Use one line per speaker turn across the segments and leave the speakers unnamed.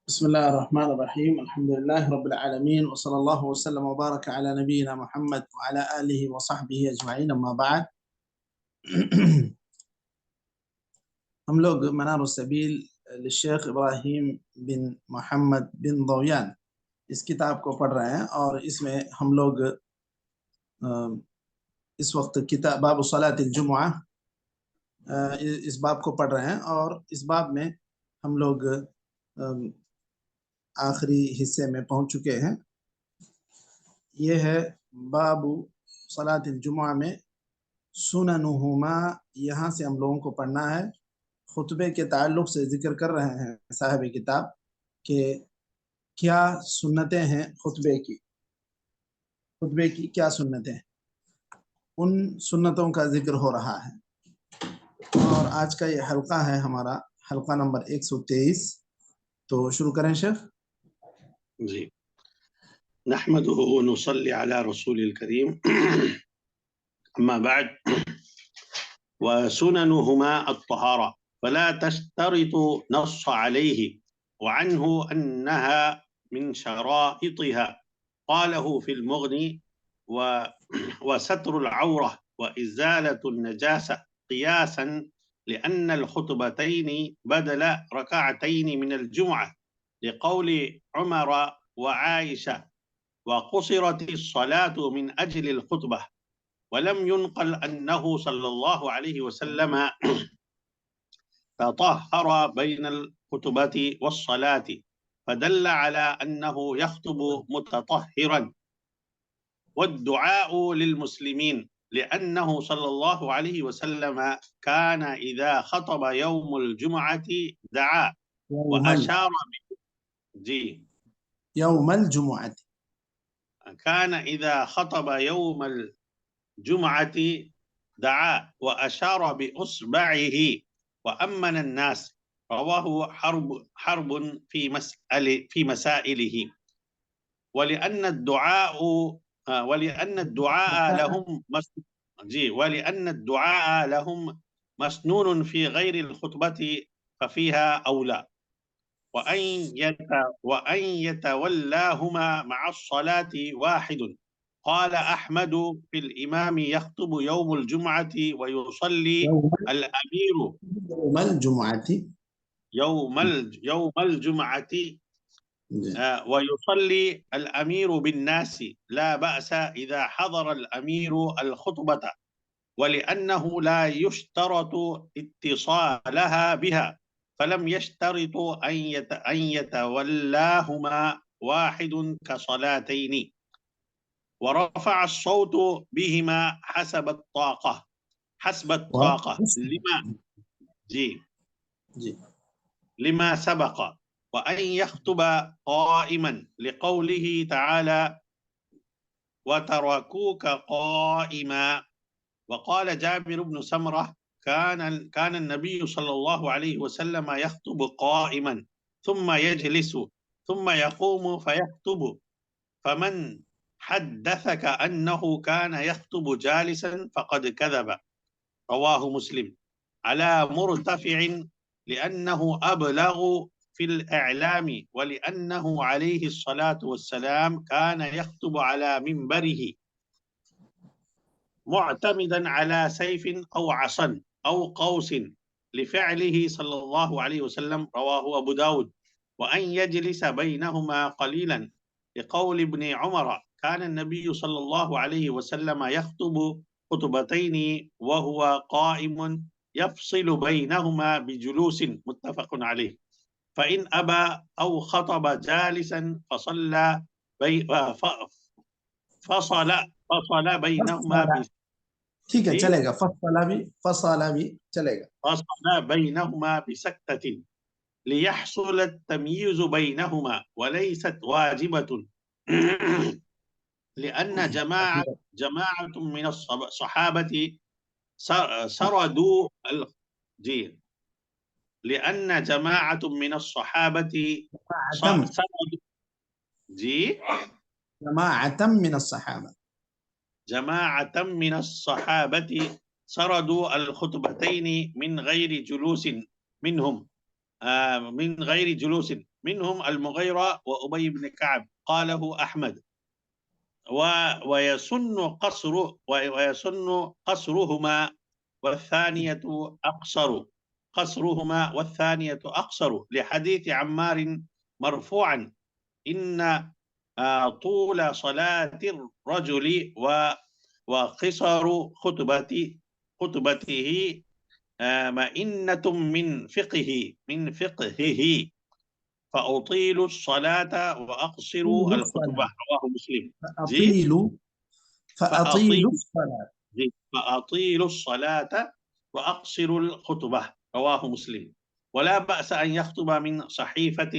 بسم الله الرحمن الرحيم. الحمد لله رب العالمين، وصلى الله وسلم وبارك على نبينا محمد وعلى آله وصحبه أجمعين، أما بعد. ہم لوگ منار السبیل للشیخ ابراہیم بن محمد بن ضویان اس کتاب کو پڑھ رہے ہیں، اور اس میں ہم لوگ اس وقت کتاب باب صلاۃ الجمعہ اس باب کو پڑھ رہے ہیں، اور اس باب میں ہم لوگ آخری حصے میں پہنچ چکے ہیں۔ یہ ہے باب صلاۃ الجمعہ میں سننہما، یہاں سے ہم لوگوں کو پڑھنا ہے۔ خطبے کے تعلق سے ذکر کر رہے ہیں صاحب کتاب کہ کیا سنتیں ہیں خطبے کی کیا سنتیں ہیں، ان سنتوں کا ذکر ہو رہا ہے۔ اور آج کا یہ حلقہ ہے ہمارا حلقہ نمبر 123۔ تو شروع کریں شیخ
جی۔ نحمده ونصلي على رسول الكريم، أما بعد، وسننهما الطهارة فلا تشترط نص عليه، وعنه أنها من شرائطها قاله في المغني، وستر العورة وإزالة النجاسة قياسا لأن الخطبتين بدل ركعتين من الجمعة لقول عمر وعائشة، وقصرت الصلاة من أجل الخطبة، ولم ينقل أنه صلى الله عليه وسلم تطهر بين الخطبة والصلاة، فدل على أنه يخطب متطهرا. والدعاء للمسلمين لأنه صلى الله عليه وسلم كان إذا خطب يوم الجمعة دعا وأشار
يوم الجمعة
كان إذا خطب يوم الجمعة دعا وأشار بإصبعه وأمن الناس. رواه حرب في مسائله. ولأن الدعاء لهم مسنون في غير الخطبة ففيها أولى. وأن يتولاهما مع الصلاة واحد. قال أحمد في الإمام يخطب يوم الجمعة ويصلي الأمير يوم الجمعة ويصلي الأمير بالناس، لا بأس إذا حضر الأمير الخطبة، ولأنه لا يشترط اتصالها بها، فلم يشترط أن يتولاهما واحد كصلاتين. ورفع الصوت بهما حسب الطاقة لما سبق. وأن يخطب قائما لقوله تعالى وتركوك قائما. وقال جابر بن سمرة كان النبي صلى الله عليه وسلم يخطب قائما ثم يجلس ثم يقوم فيخطب، فمن حدثك أنه كان يخطب جالسا فقد كذب. رواه مسلم. على مرتفع لأنه أبلغ في الإعلام، ولأنه عليه الصلاة والسلام كان يخطب على منبره معتمدا على سيف أو عصا أو قوس لفعله صلى الله عليه وسلم. رواه أبو داود. وأن يجلس بينهما قليلا لقول ابن عمر كان النبي صلى الله عليه وسلم يخطب خطبتين وهو قائم يفصل بينهما بجلوس، متفق عليه. فإن أبى أو خطب جالسا فصل بينهما
ٹھیک ہے چلے گا، فصل
بينهما بسكتة ليحصل التمييز بينهما، وليست واجبة، لأن جماعة من الصحابة سردوا لأن جماعة من الصحابة جماعة من الصحابة سردوا الخطبتين من غير جلوس منهم المغيرة وأبي بن كعب قاله أحمد. ويسن قصرهما والثانية أقصر لحديث عمار مرفوعا إن طول صلاة الرجل وقصر خطبته مئنة من فقهه فأطيل الصلاة وأقصر الخطبة. رواه مسلم. فأطيل الصلاة وأقصر الخطبة. رواه مسلم. ولا بأس أن يخطب من صحيفة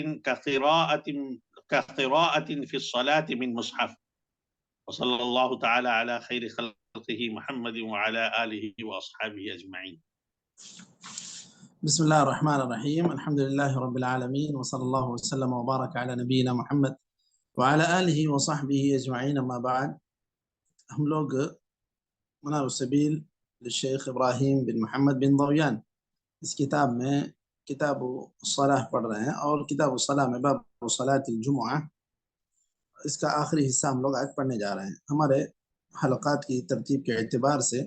كقراءة في الصلاة من مصحف. وصلى الله تعالى على خير خلقه محمد وعلى آله وأصحابه أجمعين.
بسم الله الرحمن الرحيم. الحمد لله رب العالمين، وصلى الله وسلم وبارك على نبينا محمد وعلى آله وصحبه أجمعين. أما بعد، ہم لوگ منار السبیل للشیخ ابراہیم بن محمد بن ضویان اس کتاب میں کتاب الصلاح پڑھ رہے ہیں، اور کتاب الصلاح میں باب صلاۃ الجمعہ اس کا آخری حصہ ہم لوگ آج پڑھنے جا رہے ہیں۔ ہمارے حلقات کی ترتیب کے اعتبار سے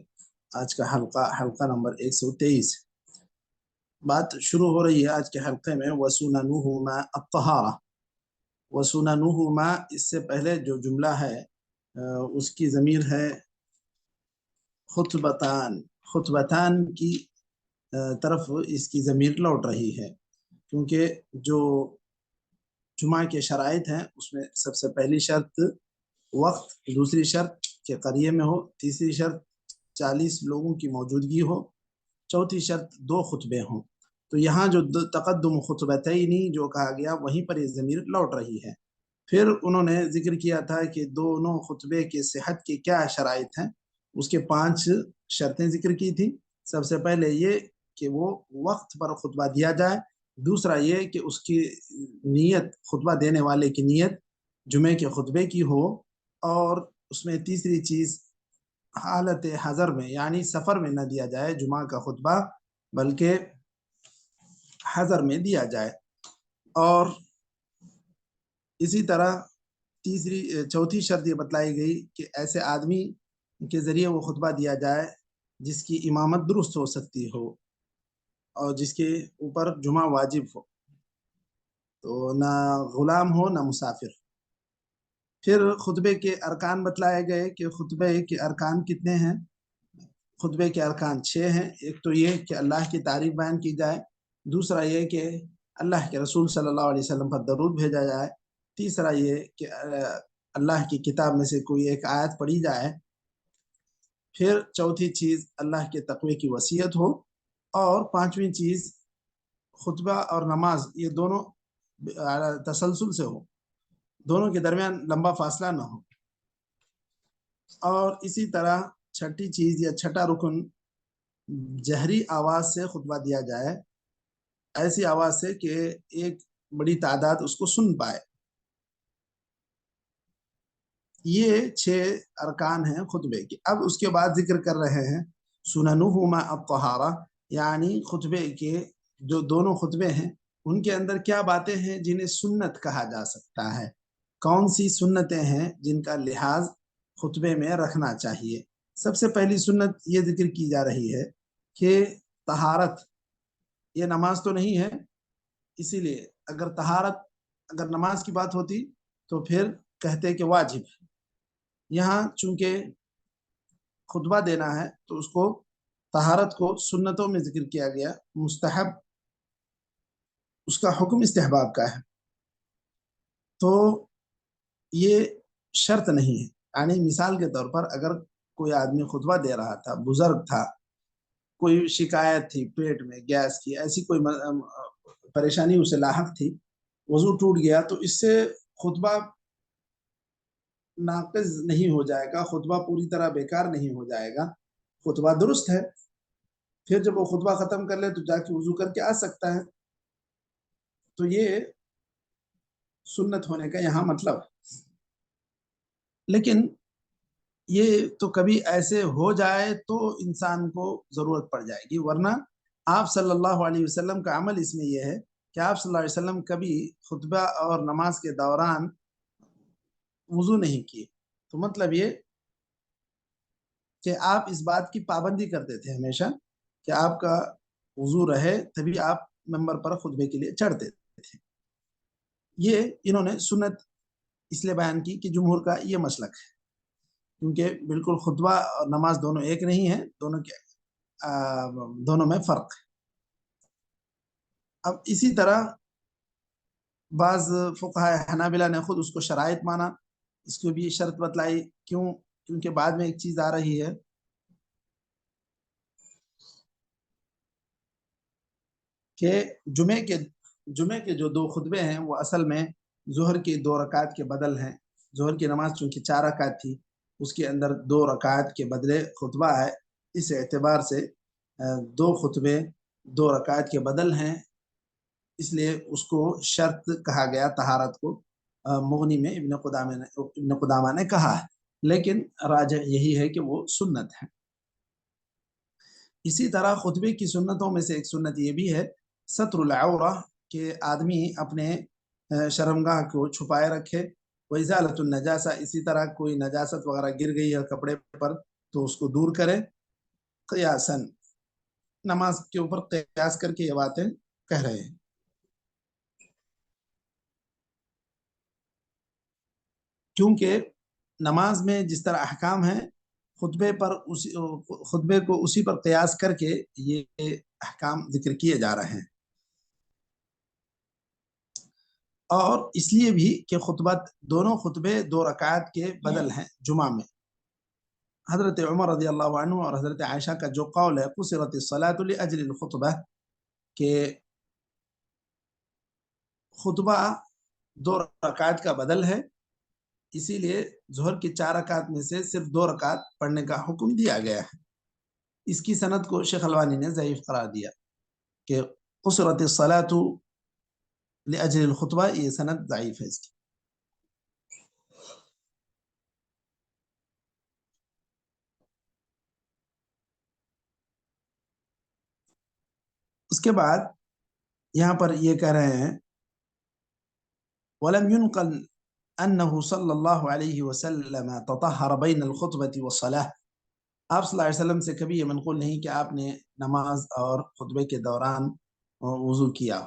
آج کا حلقہ نمبر 123 بات شروع ہو رہی ہے آج کے حلقے میں وسننہما الطہارہ۔ وسننہما، اس سے پہلے جو جملہ ہے اس کی ضمیر ہے خطبتان کی طرف اس کی ضمیر لوٹ رہی ہے، کیونکہ جو جمعہ کے شرائط ہیں اس میں سب سے پہلی شرط وقت، دوسری شرط کہ قریے میں ہو، تیسری شرط 40 لوگوں کی موجودگی ہو، چوتھی شرط 2 خطبے ہوں۔ تو یہاں جو تقدم خطبتینی جو کہا گیا وہیں پر یہ ضمیر لوٹ رہی ہے۔ پھر انہوں نے ذکر کیا تھا کہ دونوں خطبے کے صحت کے کیا شرائط ہیں، اس کے 5 شرطیں ذکر کی تھی۔ سب سے پہلے یہ کہ وہ وقت پر خطبہ دیا جائے، دوسرا یہ کہ اس کی نیت، خطبہ دینے والے کی نیت جمعے کے خطبے کی ہو، اور اس میں تیسری چیز حالت حضر میں یعنی سفر میں نہ دیا جائے جمعہ کا خطبہ، بلکہ حضر میں دیا جائے۔ اور اسی طرح چوتھی شرط یہ بتلائی گئی کہ ایسے آدمی کے ذریعے وہ خطبہ دیا جائے جس کی امامت درست ہو سکتی ہو اور جس کے اوپر جمعہ واجب ہو، تو نہ غلام ہو نہ مسافر۔ پھر خطبے کے ارکان بتلائے گئے کہ خطبے کے ارکان کتنے ہیں۔ خطبے کے ارکان 6 ہیں۔ ایک تو یہ کہ اللہ کی تعریف بیان کی جائے، دوسرا یہ کہ اللہ کے رسول صلی اللہ علیہ وسلم پر درود بھیجا جائے، تیسرا یہ کہ اللہ کی کتاب میں سے کوئی ایک آیت پڑھی جائے، پھر چوتھی چیز اللہ کے تقوی کی وصیت ہو، اور پانچویں چیز خطبہ اور نماز یہ دونوں تسلسل سے ہو، دونوں کے درمیان لمبا فاصلہ نہ ہو۔ اور اسی طرح چھٹی چیز یا چھٹا رکن جہری آواز سے خطبہ دیا جائے، ایسی آواز سے کہ ایک بڑی تعداد اس کو سن پائے۔ یہ 6 ارکان ہیں خطبے کے۔ اب اس کے بعد ذکر کر رہے ہیں سننہما الطہارہ، یعنی خطبے کے جو دونوں خطبے ہیں ان کے اندر کیا باتیں ہیں جنہیں سنت کہا جا سکتا ہے، کون سی سنتیں ہیں جن کا لحاظ خطبے میں رکھنا چاہیے۔ سب سے پہلی سنت یہ ذکر کی جا رہی ہے کہ طہارت، یہ نماز تو نہیں ہے، اسی لیے اگر نماز کی بات ہوتی تو پھر کہتے کہ واجب ہے۔ یہاں چونکہ خطبہ دینا ہے تو اس کو طہارت کو سنتوں میں ذکر کیا گیا، مستحب، اس کا حکم استحباب کا ہے، تو یہ شرط نہیں ہے۔ یعنی مثال کے طور پر اگر کوئی آدمی خطبہ دے رہا تھا، بزرگ تھا، کوئی شکایت تھی پیٹ میں، گیس کی، ایسی کوئی پریشانی اسے لاحق تھی، وضو ٹوٹ گیا، تو اس سے خطبہ ناقض نہیں ہو جائے گا، خطبہ پوری طرح بیکار نہیں ہو جائے گا، خطبہ درست ہے۔ پھر جب وہ خطبہ ختم کر لے تو جا کے وضو کر کے آ سکتا ہے۔ تو یہ سنت ہونے کا یہاں مطلب ہے۔ لیکن یہ تو کبھی ایسے ہو جائے تو انسان کو ضرورت پڑ جائے گی، ورنہ آپ صلی اللہ علیہ وسلم کا عمل اس میں یہ ہے کہ آپ صلی اللہ علیہ وسلم کبھی خطبہ اور نماز کے دوران وضو نہیں کیے، تو مطلب یہ کہ آپ اس بات کی پابندی کرتے تھے ہمیشہ کہ آپ کا وضو رہے تبھی آپ ممبر پر خطبے کے لیے چڑھتے تھے۔ یہ انہوں نے سنت اس لیے بیان کی کہ جمہور کا یہ مسلک ہے، کیونکہ بالکل خطبہ اور نماز دونوں ایک نہیں ہیں، دونوں میں فرق ہے۔ اب اسی طرح بعض فقہاء حنابلہ نے خود اس کو شرائط مانا، اس کو بھی شرط بتلائی، کیونکہ بعد میں ایک چیز آ رہی ہے کہ جمعے کے جو 2 خطبے ہیں وہ اصل میں ظہر کی 2 رکعت کے بدل ہیں۔ ظہر کی نماز چونکہ 4 رکعت تھی، اس کے اندر 2 رکعت کے بدلے خطبہ ہے، اس اعتبار سے 2 خطبے 2 رکعت کے بدل ہیں، اس لیے اس کو شرط کہا گیا طہارت کو۔ مغنی میں ابن قدامہ نے کہا ہے، لیکن راجح یہی ہے کہ وہ سنت ہے۔ اسی طرح خطبے کی سنتوں میں سے ایک سنت یہ بھی ہے ستر العورہ، کہ آدمی اپنے شرمگاہ کو چھپائے رکھے، وازالۃ النجاسہ، اسی طرح کوئی نجاست وغیرہ گر گئی ہے کپڑے پر تو اس کو دور کرے، قیاساً، نماز کے اوپر قیاس کر کے یہ باتیں کہہ رہے ہیں۔ کیونکہ نماز میں جس طرح احکام ہیں، خطبے کو اسی پر قیاس کر کے یہ احکام ذکر کیے جا رہے ہیں، اور اس لیے بھی کہ دونوں خطبے 2 رکعت کے بدل ہیں جمعہ میں۔ حضرت عمر رضی اللہ عنہ اور حضرت عائشہ کا جو قول ہے قصرت الصلاۃ لاجل الخطبہ، کہ خطبہ 2 رکعت کا بدل ہے، اسی لیے ظہر کی 4 رکعت میں سے صرف 2 رکعت پڑھنے کا حکم دیا گیا ہے۔ اس کی سند کو شیخ البانی نے ضعیف قرار دیا کہ قصرت الصلاۃ لاجل الخطبہ، یہ سند ضعیف ہے اس کی۔ اس کے بعد یہاں پر یہ کہہ رہے ہیں وَلَمْ يُنْقَلْ أَنَّهُ صلی اللہ علیہ وسلم تطہر بین الخطبۃ والصلاۃ، آپ صلی اللہ علیہ وسلم سے کبھی یہ منقول نہیں کہ آپ نے نماز اور خطبے کے دوران وضو کیا۔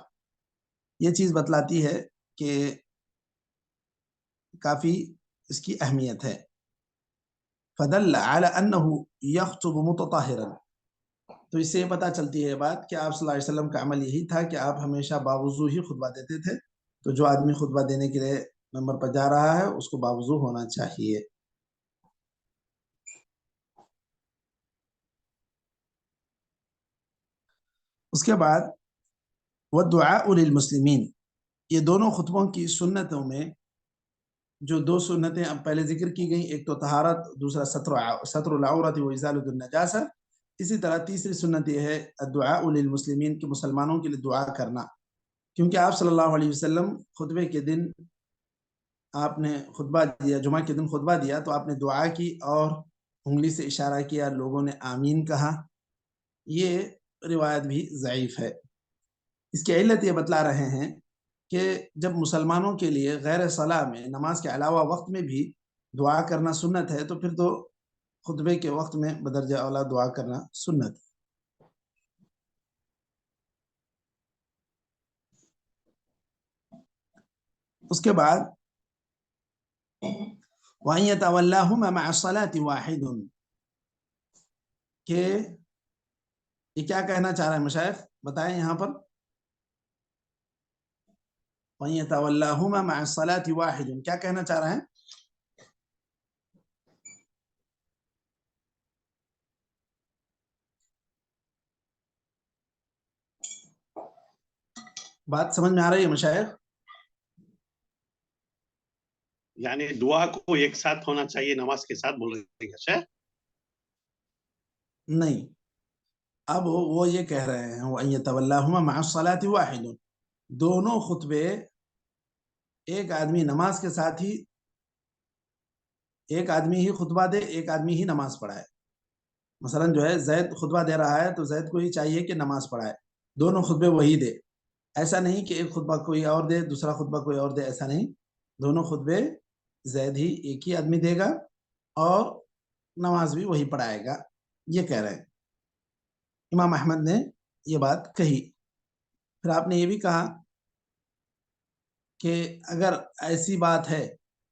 یہ چیز بتلاتی ہے کہ کافی اس کی اہمیت ہے۔ فدل علی انہ یخطب متطہرا، تو اس سے یہ پتہ چلتی ہے یہ بات کہ آپ صلی اللہ علیہ وسلم کا عمل یہی تھا کہ آپ ہمیشہ باوضو ہی خطبہ دیتے تھے، تو جو آدمی خطبہ دینے کے لیے ممبر پر جا رہا ہے اس کو باوضو ہونا چاہیے۔ اس کے بعد والدعاء للمسلمین، یہ دونوں خطبوں کی سنتوں میں جو 2 سنتیں اب پہلے ذکر کی گئیں، ایک تو طہارت، دوسرا ستر العورت وازالۃ النجاسہ، اسی طرح تیسری سنت یہ ہے الدعاء للمسلمین، کہ مسلمانوں کے لیے دعا کرنا، کیونکہ آپ صلی اللہ علیہ وسلم خطبے کے دن آپ نے خطبہ دیا، جمعہ کے دن خطبہ دیا تو آپ نے دعا کی اور انگلی سے اشارہ کیا، لوگوں نے آمین کہا۔ یہ روایت بھی ضعیف ہے۔ اس کی علت یہ بتلا رہے ہیں کہ جب مسلمانوں کے لیے غیر صلاح میں نماز کے علاوہ وقت میں بھی دعا کرنا سنت ہے، تو پھر تو خطبے کے وقت میں بدرجہ اولا دعا کرنا سنت ہے۔ اس کے بعد وَأَن يَتَوَلَّاهُمَا مَعَ الصَّلَاةِ وَاحِدٌ، کہ یہ کیا کہنا چاہ رہے ہیں مشائخ بتائیں یہاں پر؟ وَأَن يَتَوَلَّاهُمَا مَعَ الصَّلَاةِ وَاحِدٌ، کیا کہنا چاہ رہے ہیں؟ بات سمجھ میں آ رہی ہے مشائخ؟
یعنی دعا کو ایک ساتھ ہونا چاہیے نماز کے ساتھ بول رہے ہیں شیخ؟
نہیں، اب وہ یہ کہہ رہے ہیں وَأَن يَتَوَلَّاهُمَا مَعَ الصَّلَاةِ وَاحِدٌ، دونوں خطبے ایک آدمی نماز کے ساتھ ہی، ایک آدمی ہی خطبہ دے، ایک آدمی ہی نماز پڑھائے۔ مثلا جو ہے زید خطبہ دے رہا ہے تو زید کو ہی چاہیے کہ نماز پڑھائے، دونوں خطبے وہی دے، ایسا نہیں کہ ایک خطبہ کوئی اور دے دوسرا خطبہ کوئی اور دے، ایسا نہیں، دونوں خطبے زید ہی ایک ہی آدمی دے گا اور نماز بھی وہی پڑھائے گا، یہ کہہ رہے ہیں۔ امام احمد نے یہ بات کہی۔ پھر آپ نے یہ بھی کہا کہ اگر ایسی بات ہے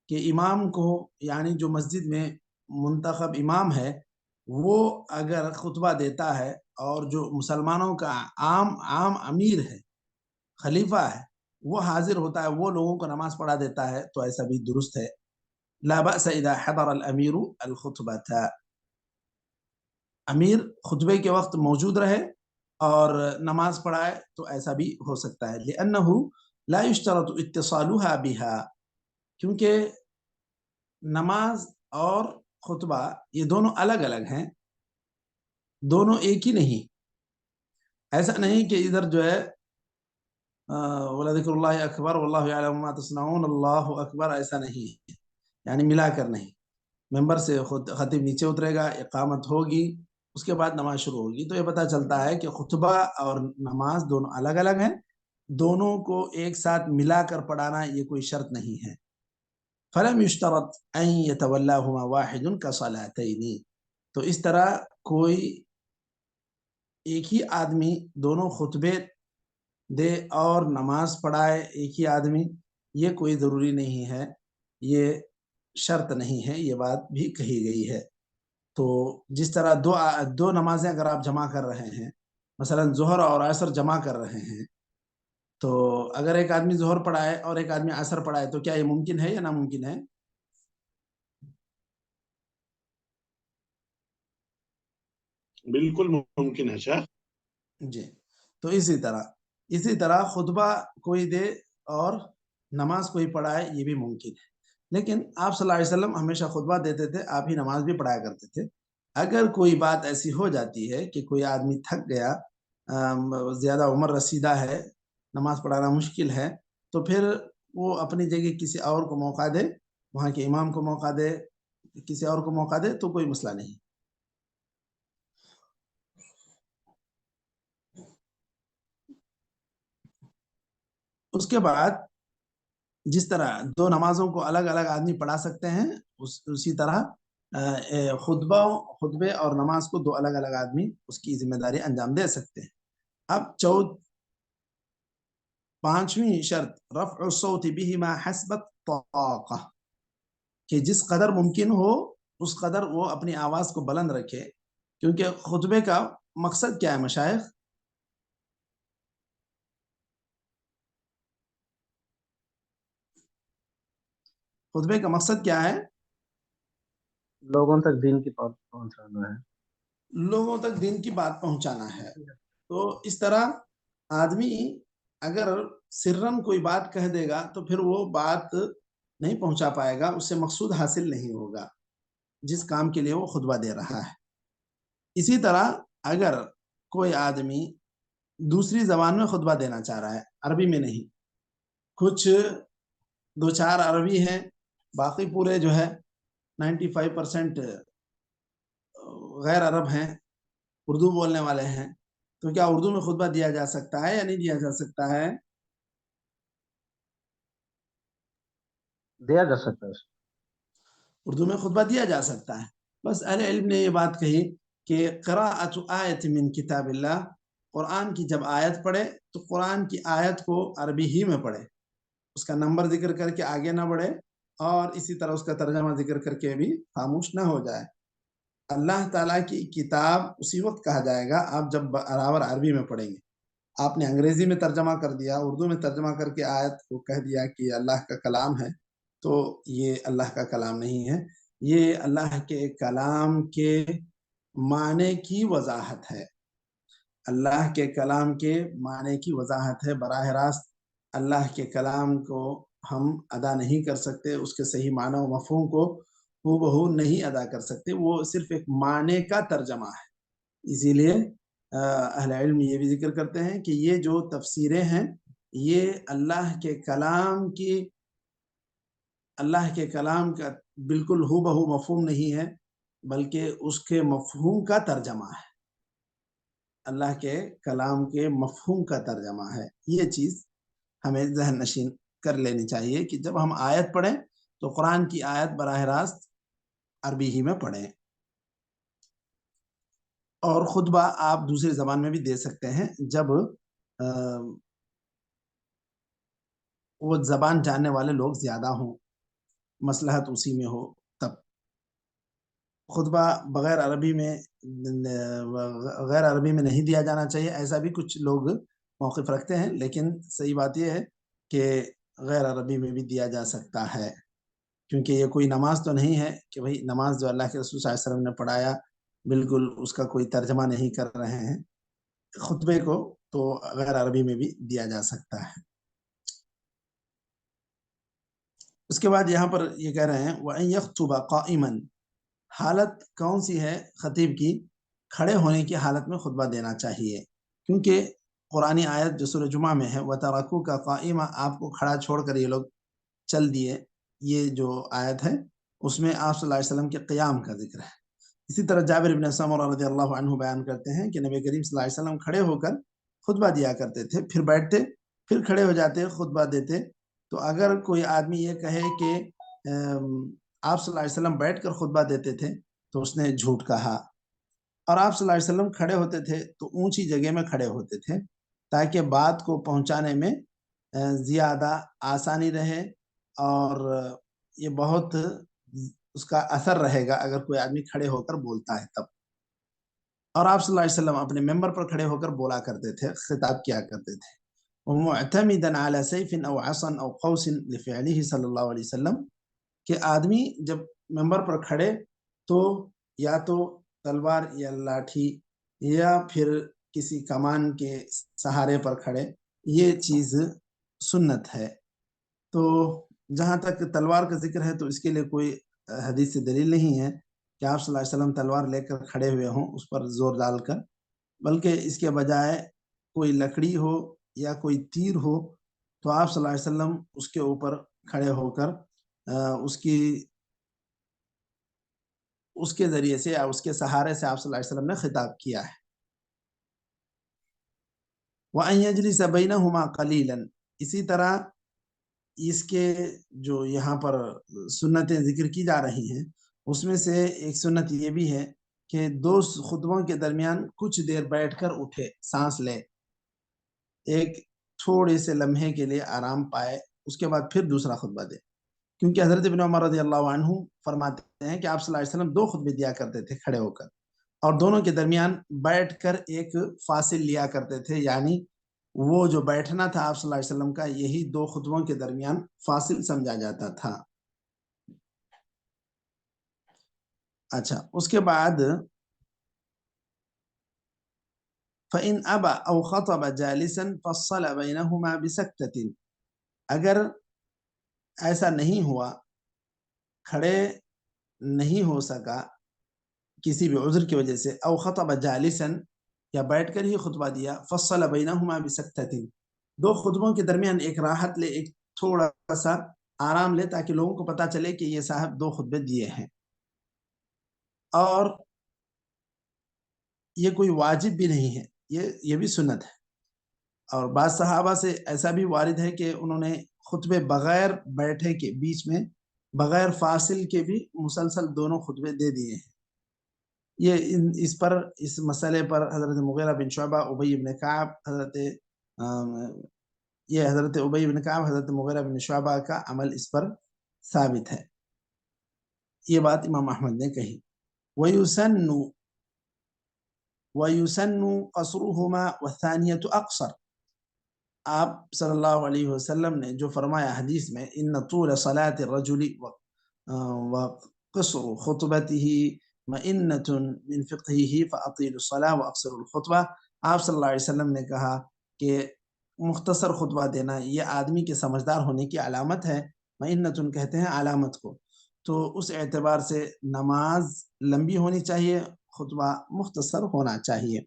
کہ امام کو، یعنی جو مسجد میں منتخب امام ہے، وہ اگر خطبہ دیتا ہے اور جو مسلمانوں کا عام امیر ہے، خلیفہ ہے، وہ حاضر ہوتا ہے، وہ لوگوں کو نماز پڑھا دیتا ہے، تو ایسا بھی درست ہے۔ لا بأس اذا حضر الامیر الخطبۃ، امیر خطبے کے وقت موجود رہے اور نماز پڑھائے تو ایسا بھی ہو سکتا ہے، لأنه لا يشترط اتصالها بها، کیونکہ نماز اور خطبہ یہ دونوں الگ الگ ہیں، دونوں ایک ہی نہیں۔ ایسا نہیں کہ ادھر جو ہے وَلَذِكْرُ اللَّهِ أَكْبَرُ وَاللَّهُ يَعْلَمُ مَا تَصْنَعُونَ اللہ اکبر، ایسا نہیں، یعنی ملا کر نہیں۔ ممبر سے خطیب نیچے اترے گا، اقامت ہوگی، اس کے بعد نماز شروع ہوگی، تو یہ پتہ چلتا ہے کہ خطبہ اور نماز دونوں الگ الگ ہیں، دونوں کو ایک ساتھ ملا کر پڑھانا یہ کوئی شرط نہیں ہے۔ فَلَمْ يُشْتَرَطْ أَنْ يَتَوَلَّاهُمَا وَاحِدٌ كَصَلَاتَيْنِ، تو اس طرح کوئی ایک ہی آدمی دونوں خطبے دے اور نماز پڑھائے ایک ہی آدمی، یہ کوئی ضروری نہیں ہے، یہ شرط نہیں ہے، یہ بات بھی کہی گئی ہے۔ تو جس طرح دو نمازیں اگر آپ جمع کر رہے ہیں، مثلا ظہر اور عصر جمع کر رہے ہیں، تو اگر ایک آدمی ظہر پڑھائے اور ایک آدمی عصر پڑھائے تو کیا یہ ممکن ہے یا ناممکن ہے؟
بالکل ممکن ہے شیخ۔
جی، تو اسی طرح خطبہ کوئی دے اور نماز کوئی پڑھائے یہ بھی ممکن ہے، لیکن آپ صلی اللہ علیہ وسلم ہمیشہ خطبہ دیتے تھے، آپ ہی نماز بھی پڑھایا کرتے تھے۔ اگر کوئی بات ایسی ہو جاتی ہے کہ کوئی آدمی تھک گیا، زیادہ عمر رسیدہ ہے، نماز پڑھانا مشکل ہے، تو پھر وہ اپنی جگہ کسی اور کو موقع دے، وہاں کے امام کو موقع دے، کسی اور کو موقع دے، تو کوئی مسئلہ نہیں۔ اس کے بعد جس طرح دو نمازوں کو الگ الگ آدمی پڑھا سکتے ہیں، اسی طرح خطبے اور نماز کو دو الگ الگ آدمی اس کی ذمہ داری انجام دے سکتے ہیں۔ اب پانچویں شرط، رفع الصوت بہما حسب الطاقہ، کہ جس قدر ممکن ہو اس قدر وہ اپنی آواز کو بلند رکھے، کیونکہ خطبے کا مقصد کیا ہے مشائخ؟ خطبے کا مقصد کیا ہے؟
لوگوں تک دین کی بات پہنچانا ہے،
لوگوں تک دین کی بات پہنچانا ہے۔ تو اس طرح آدمی اگر سرن کوئی بات کہہ دے گا تو پھر وہ بات نہیں پہنچا پائے گا، اس سے مقصود حاصل نہیں ہوگا جس کام کے لیے وہ خطبہ دے رہا ہے۔ اسی طرح اگر کوئی آدمی دوسری زبان میں خطبہ دینا چاہ رہا ہے، عربی میں نہیں، کچھ دو چار عربی ہیں، باقی پورے جو ہے 95% غیر عرب ہیں، اردو بولنے والے ہیں، تو کیا اردو میں خطبہ دیا جا سکتا ہے یا نہیں دیا جا سکتا ہے؟
دیا جا سکتا ہے۔
اردو میں خطبہ دیا جا سکتا ہے، بس اہل علم نے یہ بات کہی کہ قراءۃ آیت من کتاب اللہ، قرآن کی جب آیت پڑھے تو قرآن کی آیت کو عربی ہی میں پڑھے، اس کا نمبر ذکر کر کے آگے نہ بڑھے، اور اسی طرح اس کا ترجمہ ذکر کر کے بھی خاموش نہ ہو جائے۔ اللہ تعالیٰ کی کتاب اسی وقت کہا جائے گا آپ جب برابر عربی میں پڑھیں گے۔ آپ نے انگریزی میں ترجمہ کر دیا، اردو میں ترجمہ کر کے آیت کو کہہ دیا کہ اللہ کا کلام ہے، تو یہ اللہ کا کلام نہیں ہے، یہ اللہ کے کلام کے معنی کی وضاحت ہے، اللہ کے کلام کے معنی کی وضاحت ہے۔ براہ راست اللہ کے کلام کو ہم ادا نہیں کر سکتے، اس کے صحیح معنی و مفہوم کو ہو بہو نہیں ادا کر سکتے، وہ صرف ایک معنی کا ترجمہ ہے۔ اسی لیے اہل علم یہ بھی ذکر کرتے ہیں کہ یہ جو تفسیریں ہیں یہ اللہ کے کلام کا بالکل ہو بہو مفہوم نہیں ہے، بلکہ اس کے مفہوم کا ترجمہ ہے۔ اللہ کے کلام کے مفہوم کا ترجمہ ہے۔ یہ چیز ہمیں ذہن نشین کر لینی چاہیے کہ جب ہم آیت پڑھیں تو قرآن کی آیت براہ راست عربی ہی میں پڑھیں، اور خطبہ آپ دوسری زبان میں بھی دے سکتے ہیں جب وہ زبان جاننے والے لوگ زیادہ ہوں، مصلحت اسی میں ہو تب۔ خطبہ بغیر عربی میں غیر عربی میں نہیں دیا جانا چاہیے، ایسا بھی کچھ لوگ موقف رکھتے ہیں، لیکن صحیح بات یہ ہے کہ غیر عربی میں بھی دیا جا سکتا ہے، کیونکہ یہ کوئی نماز تو نہیں ہے کہ بھئی نماز جو اللہ کے رسول صلی اللہ علیہ وسلم نے پڑھایا بالکل اس کا کوئی ترجمہ نہیں کر رہے ہیں۔ خطبے کو تو غیر عربی میں بھی دیا جا سکتا ہے۔ اس کے بعد یہاں پر یہ کہہ رہے ہیں وَأَن يَخْطُبَ قَائِمًا، حالت کون سی ہے خطیب کی؟ کھڑے ہونے کی حالت میں خطبہ دینا چاہیے، کیونکہ قرآنی آیت جو سورہ جمعہ میں ہے وَتَرَكُوكَ قَائِمًا، آپ کو کھڑا چھوڑ کر یہ لوگ چل دیے، یہ جو آیت ہے اس میں آپ صلی اللہ علیہ وسلم کے قیام کا ذکر ہے۔ اسی طرح جابر بن سمرہ رضی اللہ عنہ بیان کرتے ہیں کہ نبی کریم صلی اللہ علیہ وسلم کھڑے ہو کر خطبہ دیا کرتے تھے، پھر بیٹھتے، پھر کھڑے ہو جاتے، خطبہ دیتے۔ تو اگر کوئی آدمی یہ کہے کہ آپ صلی اللہ علیہ وسلم بیٹھ کر خطبہ دیتے تھے تو اس نے جھوٹ کہا، اور آپ صلی اللہ علیہ وسلم کھڑے ہوتے تھے تو اونچی جگہ میں کھڑے ہوتے تھے تاکہ بات کو پہنچانے میں زیادہ آسانی رہے، اور یہ بہت اس کا اثر رہے گا اگر کوئی آدمی کھڑے ہو کر بولتا ہے تب۔ اور آپ صلی اللہ علیہ وسلم اپنے ممبر پر کھڑے ہو کر بولا کرتے تھے، خطاب کیا کرتے تھے۔ وَمُعْتَمِدًا عَلَى سَيْفٍ أَوْ عَصًا أَوْ قَوْسٍ لِفِعْلِهِ صلی اللہ علیہ وسلم، کہ آدمی جب ممبر پر کھڑے تو یا تو تلوار یا لاٹھی یا پھر کسی کمان کے سہارے پر کھڑے، یہ چیز سنت ہے۔ تو جہاں تک تلوار کا ذکر ہے تو اس کے لیے کوئی حدیث سے دلیل نہیں ہے کہ آپ صلی اللہ علیہ وسلم تلوار لے کر کھڑے ہوئے ہوں اس پر زور ڈال کر، بلکہ اس کے بجائے کوئی لکڑی ہو یا کوئی تیر ہو تو آپ صلی اللہ علیہ وسلم اس کے اوپر کھڑے ہو کر اس کے ذریعے سے یا اس کے سہارے سے آپ صلی اللہ علیہ وسلم نے خطاب کیا ہے۔ وَأَن يَجْلِسَ بَيْنَهُمَا قَلِيلًا، اسی طرح اس کے جو یہاں پر سنتیں ذکر کی جا رہی ہیں اس میں سے ایک سنت یہ بھی ہے کہ دو خطبوں کے درمیان کچھ دیر بیٹھ کر اٹھے، سانس لے، ایک تھوڑے سے لمحے کے لیے آرام پائے، اس کے بعد پھر دوسرا خطبہ دے، کیونکہ حضرت ابن عمر رضی اللہ عنہ فرماتے ہیں کہ آپ صلی اللہ علیہ وسلم دو خطبے دیا کرتے تھے کھڑے ہو کر، اور دونوں کے درمیان بیٹھ کر ایک فاصل لیا کرتے تھے، یعنی وہ جو بیٹھنا تھا آپ صلی اللہ علیہ وسلم کا یہی دو خطبوں کے درمیان فاصل سمجھا جاتا تھا۔ اچھا، اس کے بعد فَإِنْ أَبَى أَوْ خَطَبَ جَالِسًا فَصَّلَ بَيْنَهُمَا بِسَكْتَةٍ، اگر ایسا نہیں ہوا، کھڑے نہیں ہو سکا کسی بھی عذر کی وجہ سے، او خطب جالسن، یا بیٹھ کر ہی خطبہ دیا، فصل بینہما بسکتۃ، دو خطبوں کے درمیان ایک راحت لے، ایک تھوڑا سا آرام لے تاکہ لوگوں کو پتہ چلے کہ یہ صاحب دو خطبے دیے ہیں، اور یہ کوئی واجب بھی نہیں ہے، یہ بھی سنت ہے۔ اور بعض صحابہ سے ایسا بھی وارد ہے کہ انہوں نے خطبے بغیر بیٹھے کے بیچ میں بغیر فاصل کے بھی مسلسل دونوں خطبے دے دیے ہیں۔ اس مسئلے پر حضرت مغیرہ بن شعبہ، ابی بن کعب، حضرت ابی بن کعب، حضرت مغیرہ بن شعبہ کا عمل اس پر ثابت ہے۔ یہ بات امام احمد نے کہی۔ وَيُسَنُّ قَصْرُهُمَا وَالثَّانِيَةُ أَقْصَرُ، آپ صلی اللہ علیہ وسلم نے جو فرمایا حدیث میں إِنَّ طُولَ صَلَاةِ الرَّجُلِ وَقِصْرُ خُطْبَتِهِ مَئِنَّةٌ مِّن فِقْهِهِ فَأَطِيلُوا الصَّلَاةَ وَأَقْصِرُوا الْخُطْبَةَ، آپ صلی اللہ علیہ وسلم نے کہا کہ مختصر خطبہ دینا یہ آدمی کے سمجھدار ہونے کی علامت ہے، مئنتن کہتے ہیں علامت کو، تو اس اعتبار سے نماز لمبی ہونی چاہیے، خطبہ مختصر ہونا چاہیے۔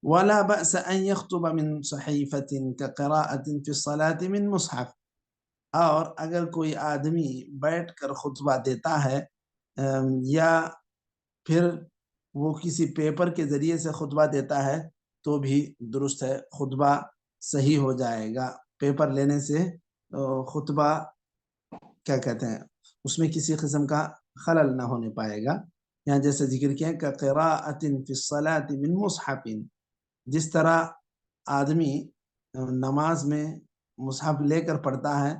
وَلَا بَأْسَ أَن يَخْطُبَ مِن صَحِيفَةٍ كَقِرَاءَةٍ فِي الصَّلَاةِ مِن مُصْحَفٍ، اور اگر کوئی آدمی بیٹھ کر خطبہ دیتا ہے یا پھر وہ کسی پیپر کے ذریعے سے خطبہ دیتا ہے تو بھی درست ہے، خطبہ صحیح ہو جائے گا. پیپر لینے سے خطبہ کیا کہتے ہیں اس میں کسی قسم کا خلل نہ ہونے پائے گا. یہاں جیسے ذکر کیا کہ قراءۃ فی الصلاۃ من مصحف، جس طرح آدمی نماز میں مصحف لے کر پڑھتا ہے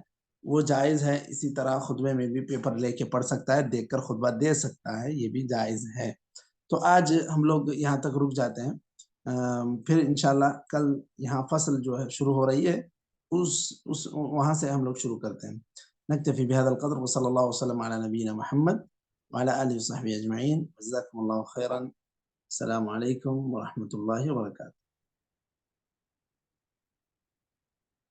وہ جائز ہے، اسی طرح خطبے میں بھی پیپر لے کے پڑھ سکتا ہے، دیکھ کر خطبہ دے سکتا ہے، یہ بھی جائز ہے. تو آج ہم لوگ یہاں تک رک جاتے ہیں، پھر انشاءاللہ کل یہاں فصل جو ہے شروع ہو رہی ہے، اس وہاں سے ہم لوگ شروع کرتے ہیں. نکتفی بهذا القدر وصلی اللہ وسلم علی نبینا محمد وعلى آله وصحبه اجمعین. جزاکم اللہ خیرا. السلام علیکم ورحمۃ اللہ وبرکاتہ.